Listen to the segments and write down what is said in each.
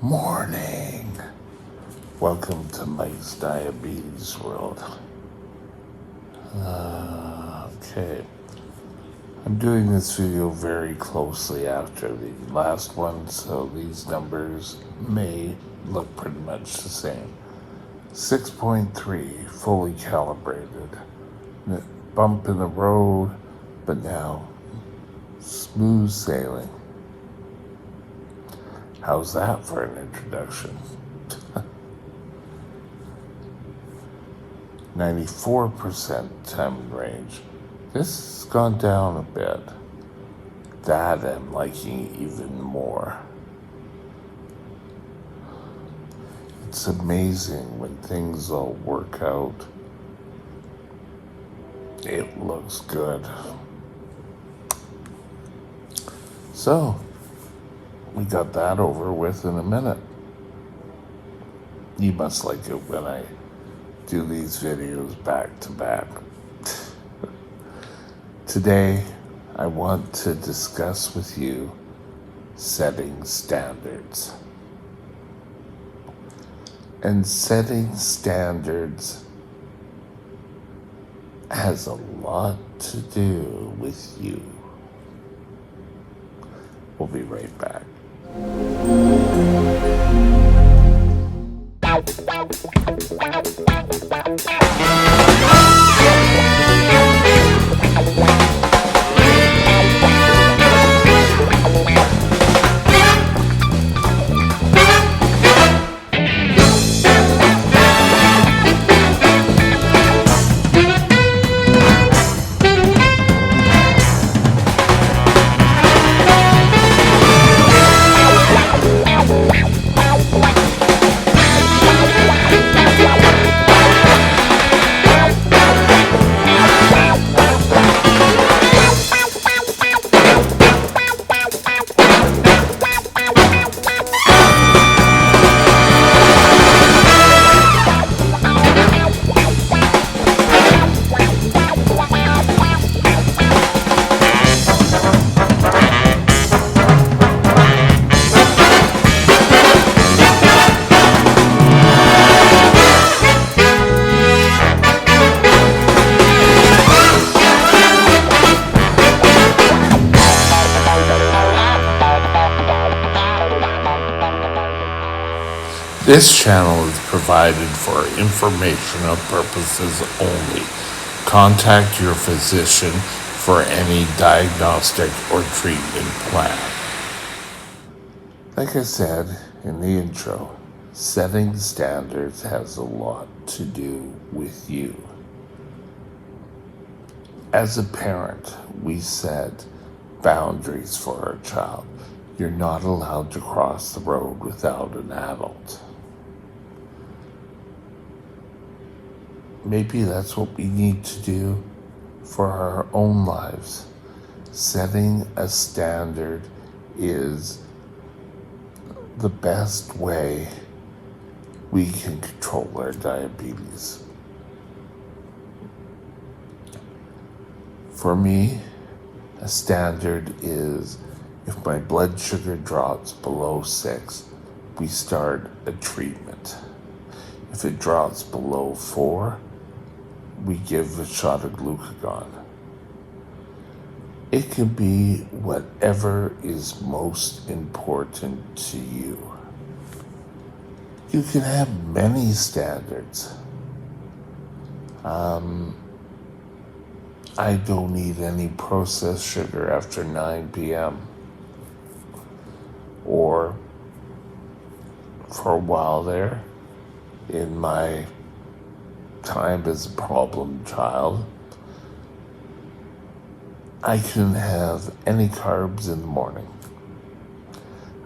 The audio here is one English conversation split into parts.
Morning. Welcome to Mike's Diabetes World. Okay. I'm doing this video very closely after the last one, so these numbers may look pretty much the same. 6.3, fully calibrated. Bump in the road, but now smooth sailing. How's that for an introduction? 94% time and range. This has gone down a bit. That I'm liking even more. It's amazing when things all work out. It looks good. So, we got that over with in a minute. You must like it when I do these videos back to back. Today, I want to discuss with you setting standards. And setting standards has a lot to do with you. We'll be right back. This channel is provided for informational purposes only. Contact your physician for any diagnostic or treatment plan. Like I said in the intro, setting standards has a lot to do with you. As a parent, we set boundaries for our child. You're not allowed to cross the road without an adult. Maybe that's what we need to do for our own lives. Setting a standard is the best way we can control our diabetes. For me, a standard is if my blood sugar drops below 6, we start a treatment. If it drops below 4, we give a shot of glucagon. It can be whatever is most important to you. You can have many standards. I don't eat any processed sugar after 9 p.m. Or for a while there, in my time as a problem child, I couldn't have any carbs in the morning.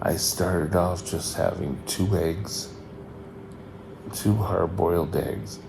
I started off just having 2 eggs, 2 hard-boiled eggs.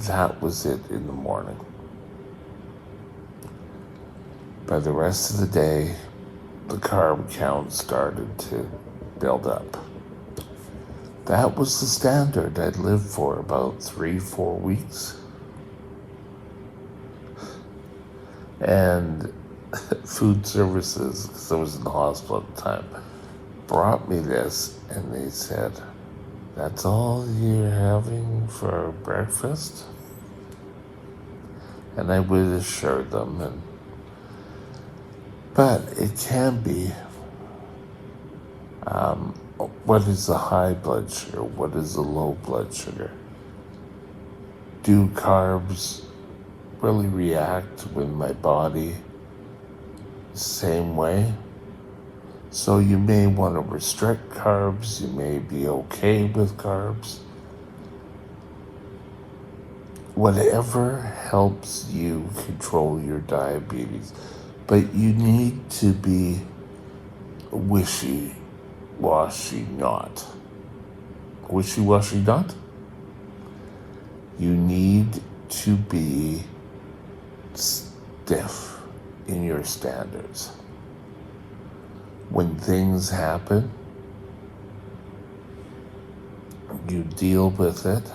That was it in the morning. By the rest of the day, the carb count started to build up. That was the standard I'd lived for about 3-4 weeks. And food services, because I was in the hospital at the time, brought me this and they said, "That's all you're having for breakfast?" And I would assure them, but it can be, what is the high blood sugar? What is the low blood sugar? Do carbs really react with my body the same way? So you may want to restrict carbs. You may be okay with carbs. Whatever helps you control your diabetes. But you need to be wishy-washy not. Wishy-washy not? You need to be stiff in your standards. When things happen, you deal with it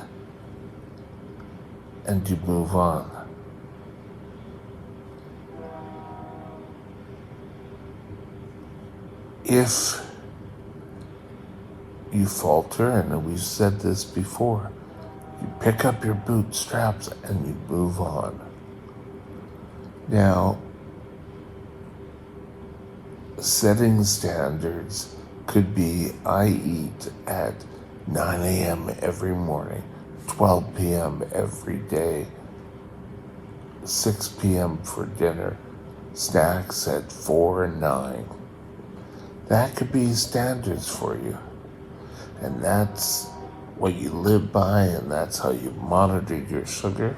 and you move on. If you falter, and we've said this before, you pick up your bootstraps and you move on. Now, setting standards could be I eat at 9 a.m. every morning, 12 p.m. every day, 6 p.m. for dinner, snacks at 4 and 9. That could be standards for you. And that's what you live by, and that's how you monitor your sugar.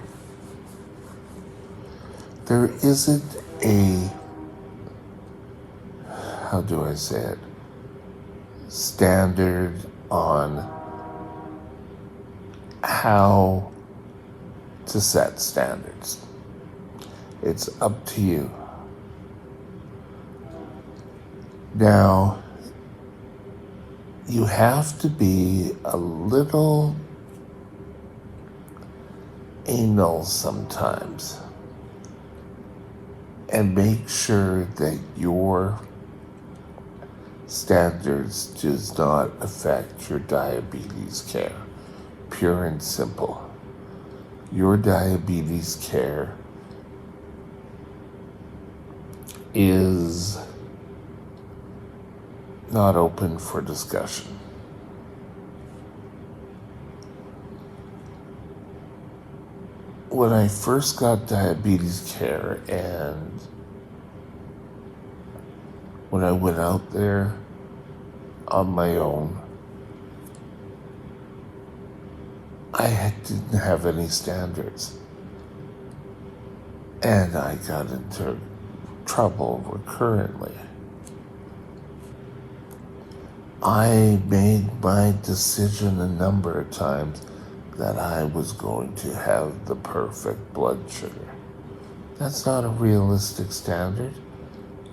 There isn't a, how do I say it, standard on how to set standards. It's up to you. Now, you have to be a little anal sometimes and make sure that your standards does not affect your diabetes care. Pure and simple. Your diabetes care is not open for discussion. When I first got diabetes care and when I went out there on my own, I didn't have any standards. And I got into trouble recurrently. I made my decision a number of times that I was going to have the perfect blood sugar. That's not a realistic standard.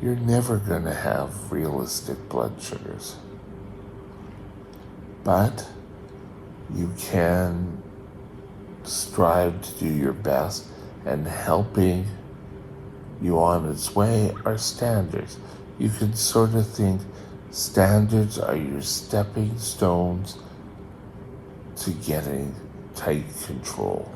You're never going to have realistic blood sugars. But you can strive to do your best, and helping you on its way are standards. You can sort of think standards are your stepping stones to getting tight control.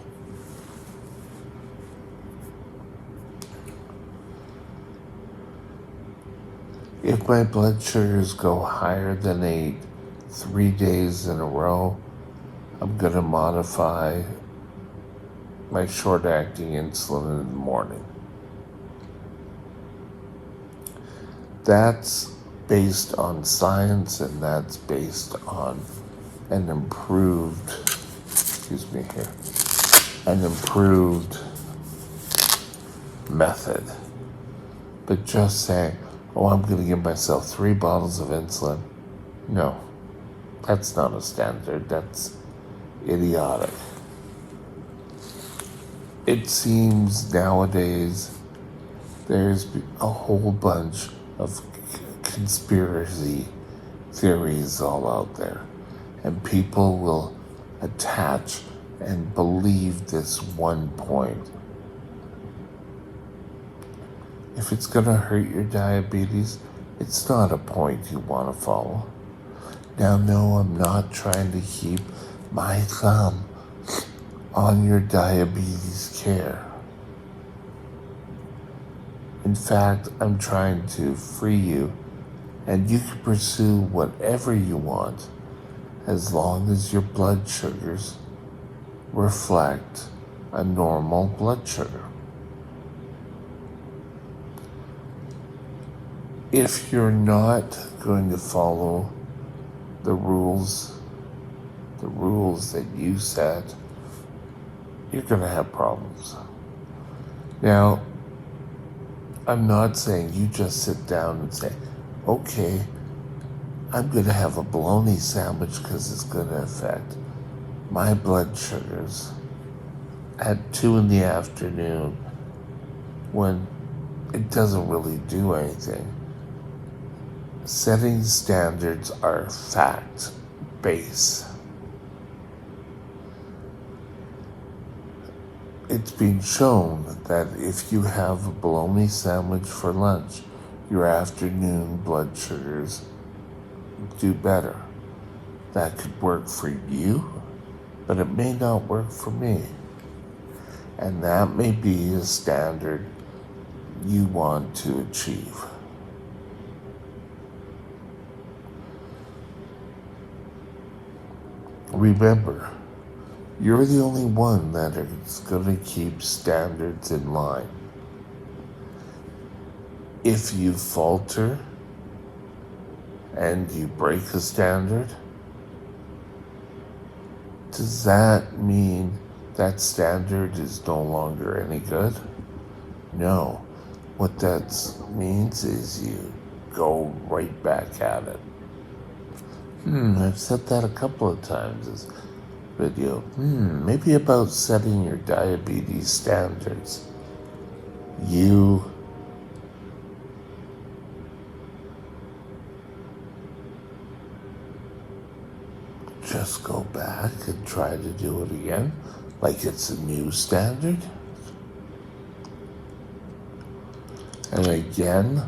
If my blood sugars go higher than 8 3 days in a row, I'm going to modify my short-acting insulin in the morning. That's based on science, and that's based on an improved method. But just saying, oh, I'm going to give myself 3 bottles of insulin. No, that's not a standard. That's idiotic. It seems nowadays there's a whole bunch of conspiracy theories all out there, and people will attach and believe this one point. If it's going to hurt your diabetes, it's not a point you want to follow. Now, no, I'm not trying to keep my thumb on your diabetes care. In fact, I'm trying to free you, and you can pursue whatever you want as long as your blood sugars reflect a normal blood sugar. If you're not going to follow the rules that you set, you're going to have problems. Now, I'm not saying you just sit down and say, okay, I'm going to have a bologna sandwich because it's going to affect my blood sugars at 2 in the afternoon when it doesn't really do anything. Setting standards are fact-based. It's been shown that if you have a bologna sandwich for lunch, your afternoon blood sugars do better. That could work for you, but it may not work for me. And that may be a standard you want to achieve. Remember, you're the only one that is going to keep standards in line. If you falter and you break a standard, does that mean that standard is no longer any good? No. What that means is you go right back at it. I've said that a couple of times this video. Maybe about setting your diabetes standards. You just go back and try to do it again like it's a new standard. And again,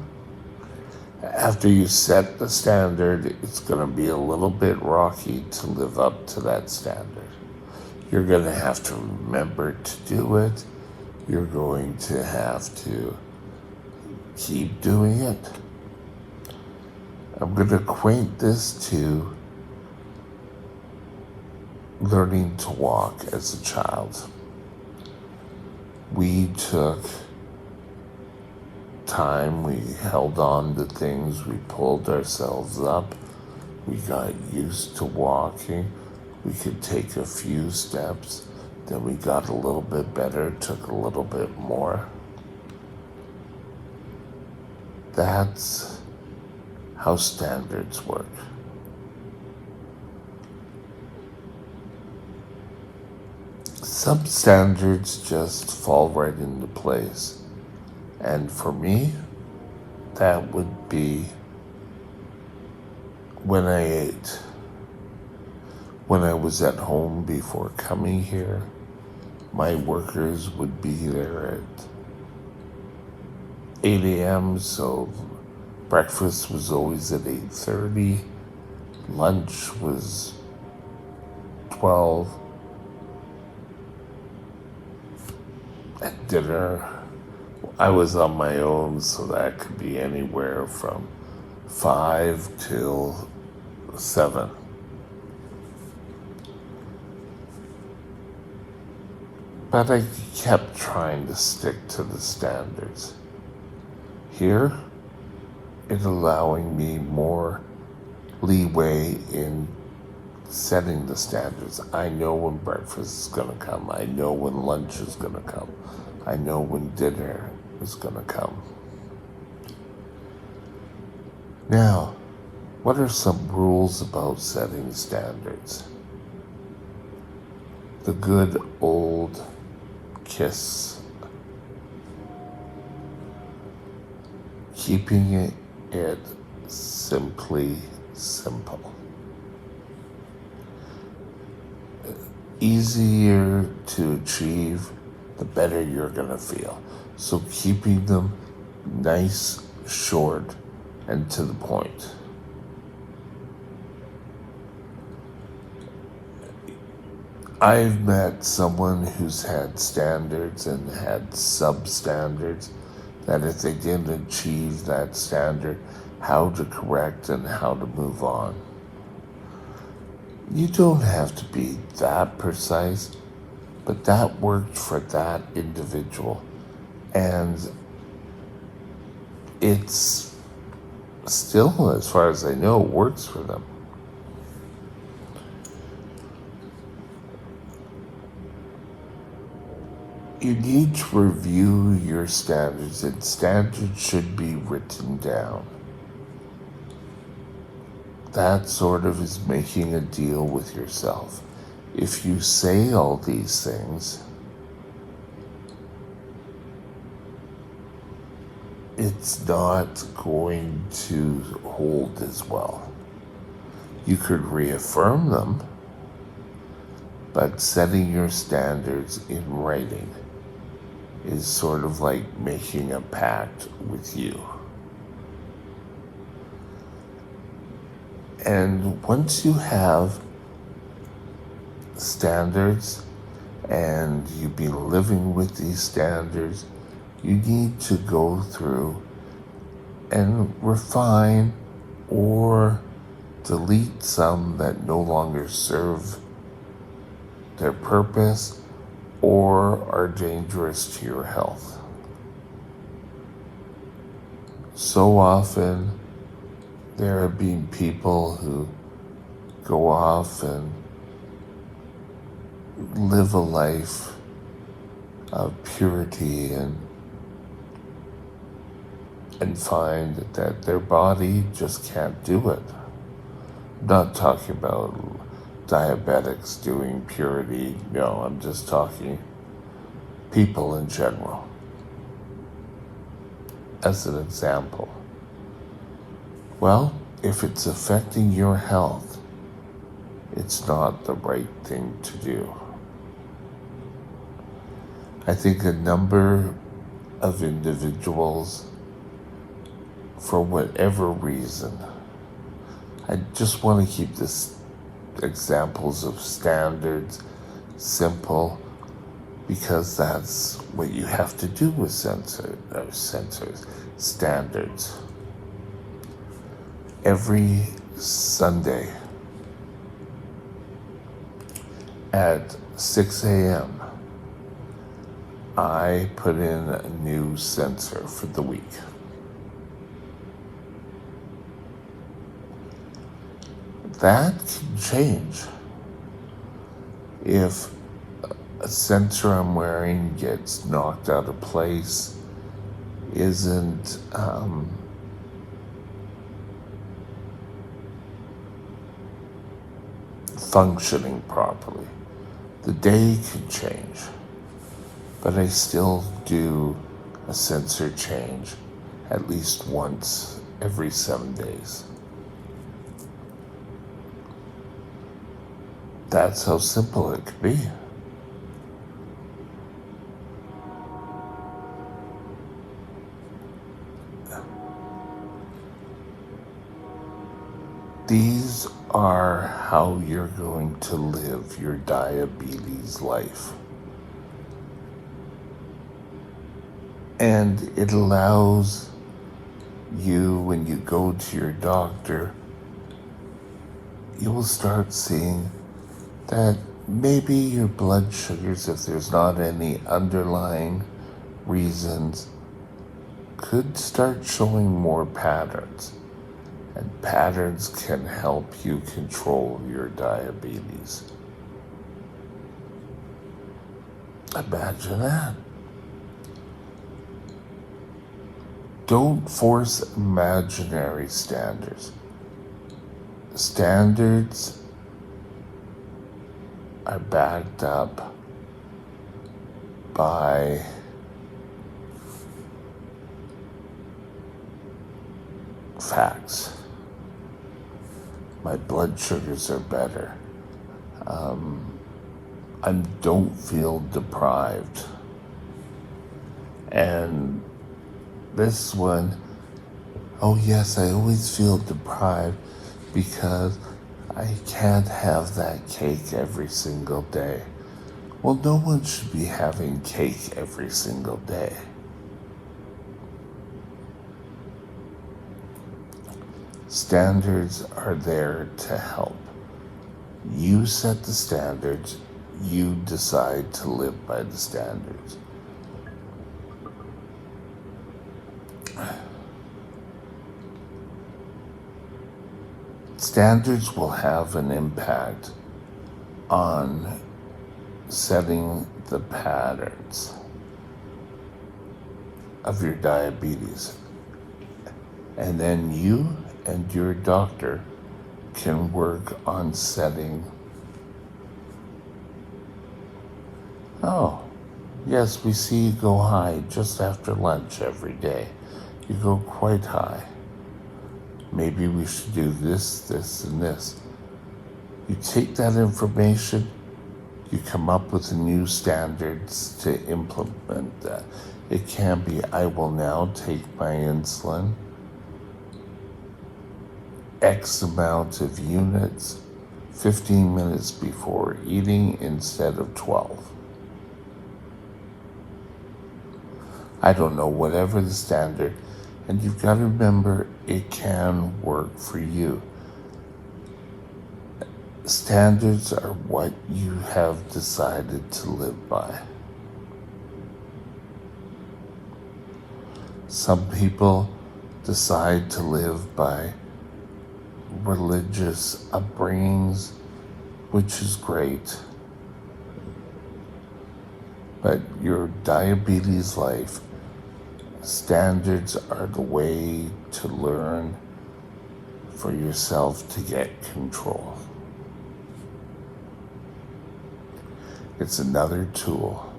after you set the standard, it's going to be a little bit rocky to live up to that standard. You're going to have to remember to do it. You're going to have to keep doing it. I'm going to equate this to learning to walk as a child. We took time, we held on to things, we pulled ourselves up, we got used to walking, we could take a few steps, then we got a little bit better, took a little bit more. That's how standards work. Some standards just fall right into place. And for me, that would be when I ate. When I was at home before coming here, my workers would be there at 8 a.m., so breakfast was always at 8:30, lunch was 12, and dinner, I was on my own, so that could be anywhere from 5 till 7. But I kept trying to stick to the standards. Here, it's allowing me more leeway in setting the standards. I know when breakfast is going to come. I know when lunch is going to come. I know when dinner is going to come. Now, what are some rules about setting standards? The good old KISS. Keeping it simply simple. Easier to achieve, the better you're going to feel. So keeping them nice, short, and to the point. I've met someone who's had standards and had substandards that if they didn't achieve that standard, how to correct and how to move on. You don't have to be that precise, but that worked for that individual. And it's still, as far as I know, works for them. You need to review your standards, and standards should be written down. That sort of is making a deal with yourself. If you say all these things, it's not going to hold as well. You could reaffirm them, but setting your standards in writing is sort of like making a pact with you. And once you have standards and you've been living with these standards, you need to go through and refine or delete some that no longer serve their purpose or are dangerous to your health. So often, there have been people who go off and live a life of purity and find that their body just can't do it. I'm not talking about diabetics doing purity. No, I'm just talking people in general. As an example, well, if it's affecting your health, it's not the right thing to do. I think a number of individuals, for whatever reason, I just want to keep this examples of standards simple because that's what you have to do with standards. Every Sunday at 6 a.m., I put in a new sensor for the week. That can change. If a sensor I'm wearing gets knocked out of place, isn't functioning properly, the day can change. But I still do a sensor change at least once every 7 days. That's how simple it could be. These are how you're going to live your diabetes life. And it allows you, when you go to your doctor, you will start seeing that maybe your blood sugars, if there's not any underlying reasons, could start showing more patterns. And patterns can help you control your diabetes. Imagine that. Don't force imaginary standards. Standards are backed up by facts. My blood sugars are better. I don't feel deprived. And this one, oh yes, I always feel deprived because I can't have that cake every single day. Well, no one should be having cake every single day. Standards are there to help. You set the standards, you decide to live by the standards. Standards will have an impact on setting the patterns of your diabetes. And then you and your doctor can work on setting. Oh, yes, we see you go high just after lunch every day. You go quite high. Maybe we should do this, this, and this. You take that information, you come up with new standards to implement that. It can be, I will now take my insulin X amount of units 15 minutes before eating instead of 12. I don't know, whatever the standard. And you've got to remember, it can work for you. Standards are what you have decided to live by. Some people decide to live by religious upbringings, which is great. But your diabetes life, standards are the way to learn for yourself to get control. It's another tool.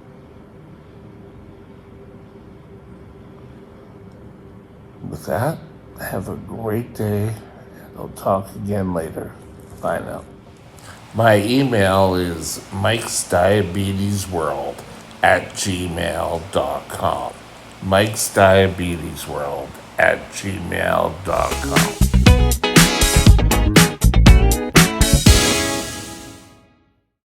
With that, have a great day. I'll talk again later. Bye now. My email is mikesdiabetesworld@gmail.com. mikesdiabetesworld@gmail.com.